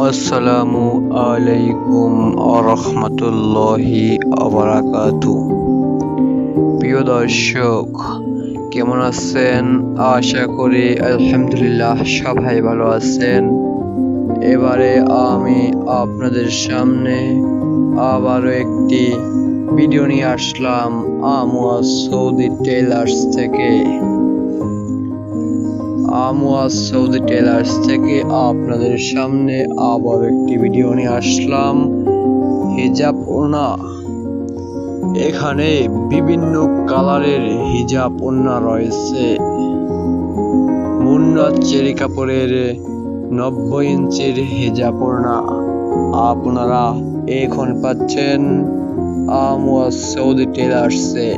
আসসালামু আলাইকুম আরহামাতুল্লাহি আবারাকাতু। প্রিয় দর্শক, কেমন আছেন? আশা করি আলহামদুলিল্লাহ সবাই ভালো আছেন। এবারে আমি আপনাদের সামনে আবারও একটি ভিডিও নিয়ে আসলাম আমুয়া সৌদি টেলার্স থেকে। সৌদি টেলার্স থেকে আপনাদের সামনে আবার একটি ভিডিও নিয়ে আসলাম হিজাব ওড়না। এখানে বিভিন্ন কালারের হিজাব ওড়না রয়েছে। মুন্না চেরি কাপড়ের 90 ইঞ্চির হিজাব ওড়না আপনারা এখন পাচ্ছেন সৌদি টেলার্সে।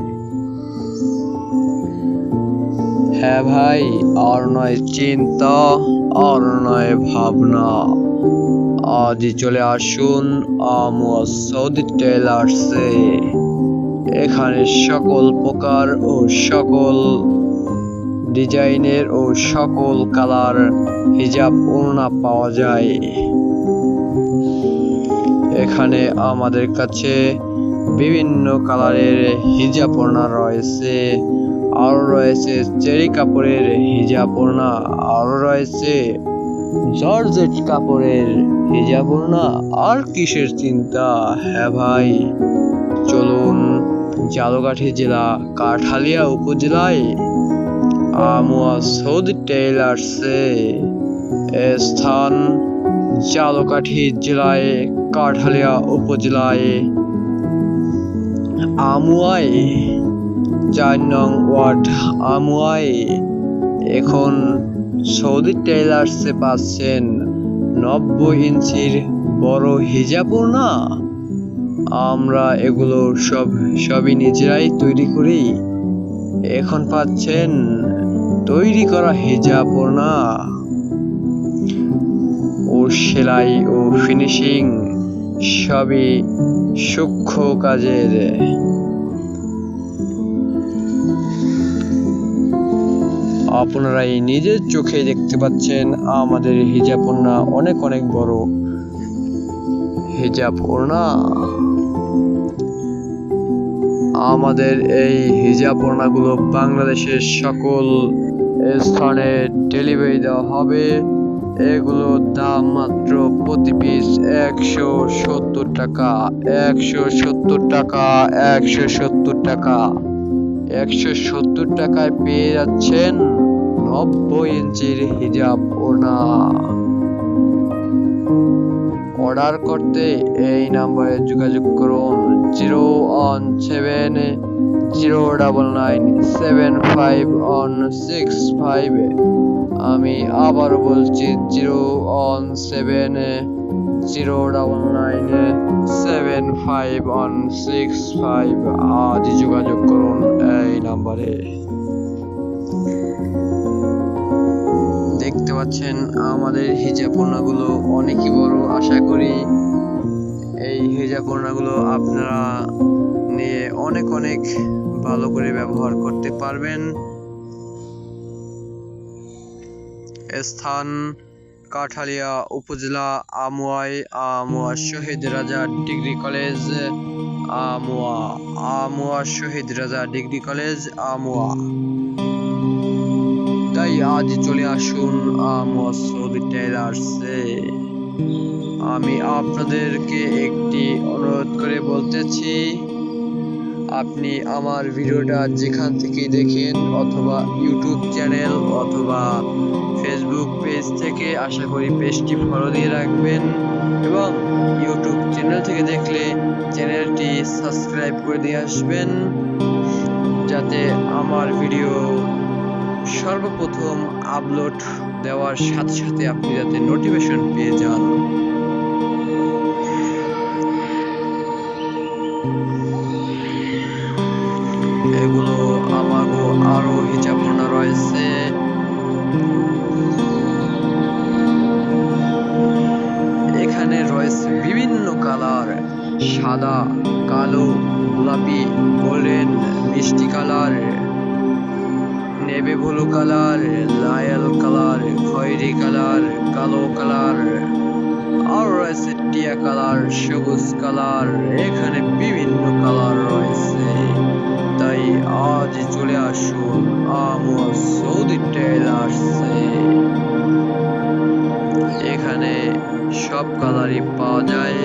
হ্যাঁ ভাই, আর নয় চিন্তা, আর নয় ভাবনা, আজই চলে আসুন সৌদি টেলার্সে। এখানে সকল প্রকার ও সকল ডিজাইনের ও সকল কালার হিজাব ওড়না পাওয়া যায়। এখানে আমাদের কাছে বিভিন্ন কালারের হিজাব ওড়না রয়েছে, আরো রয়েছে চেরি কাপড়ের হিজাব ওড়না, আরো রয়েছে জর্জেট কাপড়ের হিজাব ওড়না। আর কিসের চিন্তা? হ্যাঁ ভাই, চলুন ঝালকাঠি জেলা কাঠালিয়া উপজেলায় সৌদি টেলার্সে। স্থান ঝালকাঠি জেলায় কাঠালিয়া উপজেলায় আমুয়ায় 4 নং ওয়ার্ড আমুয়ায়। এখন সৌদি টেলার্সে পাচ্ছেন 90 ইঞ্চির বড় হিজাব ওড়না। আমরা এগুলো সবই নিজেরাই তৈরি করি। এখন পাচ্ছেন তৈরি করা হিজাব ওড়না ও সেলাই ও ফিনিশিং সবই সূক্ষ্ম কাজের। আপনারা এই নিজের চোখে দেখতে পাচ্ছেন আমাদের হিজাব ওড়না অনেক অনেক বড় হিজাব ওড়না। আমাদের এই হিজাব ওড়নাগুলো বাংলাদেশের সকল স্থানে ডেলিভারি দেওয়া হবে। এগুলোর দাম মাত্র প্রতি পিস 170 টাকা। 170 টাকা, 170 টাকা। 170 টাকায় পেয়ে যাচ্ছেন 90 ইঞ্চির হিজাব ওড়না। অর্ডার করতে এই নাম্বারে যোগাযোগ করুন 01790997565। আমি আবার বলছি 01790997565। আজই যোগাযোগ করুন এই নাম্বারে। দেখতে পাচ্ছেন আমাদের হিজাব ওড়নাগুলো অনেকই বড়। আশা করি এই হিজাব ওড়নাগুলো আপনারা নিয়ে অনেক অনেক ভালো করে ব্যবহার করতে পারবেন। স্থান কাঠালিয়া উপজেলা আমুয়া শহীদ রাজা ডিগ্রি কলেজ আমুয়া শহীদ রাজা ডিগ্রি কলেজ আমুয়া। তাই আজ চলে আসুন সৌদি টেলার্সে। আমি আপনাদেরকে একটি অনুরোধ করে বলতেছি, আপনি আমার ভিডিওটা যেখান থেকে দেখেন, অথবা ইউটিউব চ্যানেল অথবা ফেসবুক পেজ থেকে, আশা করি পেজটি ফলো দিয়ে রাখবেন এবং ইউটিউব চ্যানেল থেকে দেখলে চ্যানেলটি সাবস্ক্রাইব করে দিয়ে আসবেন, যাতে আমার ভিডিও সর্বপ্রথম আপলোড দেওয়ার সাথে সাথে আপনি যাতে নোটিফিকেশন পেয়ে যান। এগুলো আমাগো আরো হিজাব ওড়না রয়েছে। এখানে রয়েছে বিভিন্ন কালার, সাদা, কালো, গোলাপি, গোল্ডেন, মিষ্টি কালার, নেভি ব্লু কালার, লাল কালার, খয়েরি কালার, কালো কালার, রয়েছে টিয়া কালার, সবুজ কালার, এখানে বিভিন্ন কালার রয়েছে। তাই আজই চলে আসুন আমোয়া সৌদি টেলার্সে। এখানে সব কালারই পাওয়া যায়।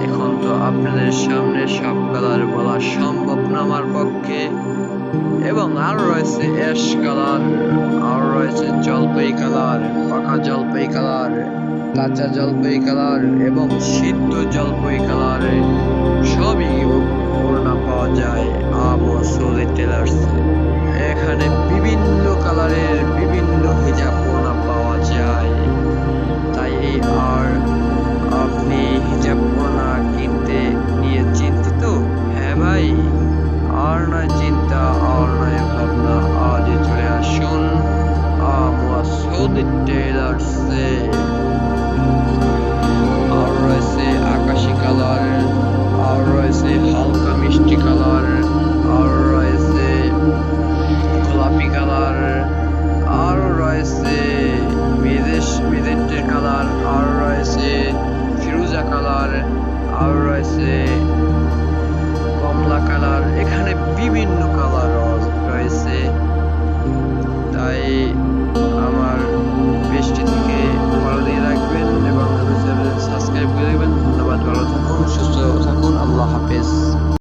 এখন তো আপনাদের সামনে সব কালার বলা সম্ভব না আমার পক্ষে। এবং আরো রয়েছে অ্যাশ কালার, আর রয়েছে জলপাই কালার, পাকা জলপাই কালার, কাঁচা জলপাই কালার এবং সিদ্ধ জলপাই কালার, সবই ওড়না পাওয়া যায় আমোয়া সৌদি টেলার্সে। এখানে বিভিন্ন কালারের বিভিন্ন হিজাব ওড়না পাওয়া যায়। তাই আর আপনি হিজাব ওড়না কিনতে নিয়ে চিন্তিত? হ্যাঁ ভাই, আর নয় চিন্তা, আর নয় ভাবনা, আজই চলে আসুন আমোয়া সৌদি টেলার্সে। আর রয়েছে আকাশি কালার, আর রয়েছে হালকা মিষ্টি কালার, আর রয়েছে গোলাপি কালার, আর রয়েছে মেজেন্টা কালার, আর রয়েছে ফিরোজা কালার, আর রয়েছে কমলা কালার। এখানে বিভিন্ন কালার রয়েছে। তাই আমার পেজটি থেকে ফলো দিয়ে রাখবেন এবং সাবস্ক্রাইব করে দেবেন। ধন্যবাদ, ভালো থাকুন, সুস্থ থাকুন, আল্লাহ হাফেজ।